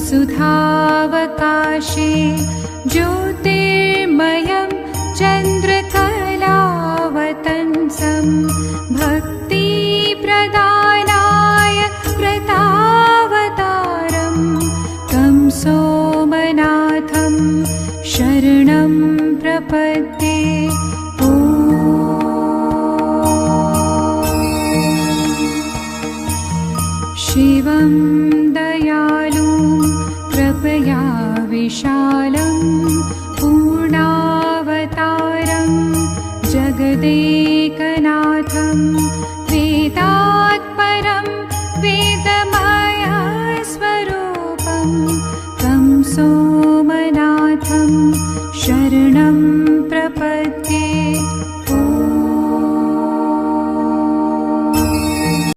सुधावकाशे ज्योतिर्मयं चन्द्रकलावतंसं भक्तिप्रदानाय व्रतावतारं तं सोमनाथं शरणं प्रपद्ये। शिवं दयालुं कृपया विशालं पूर्णावतारं जगदेकनाथं वेदात्परं वेद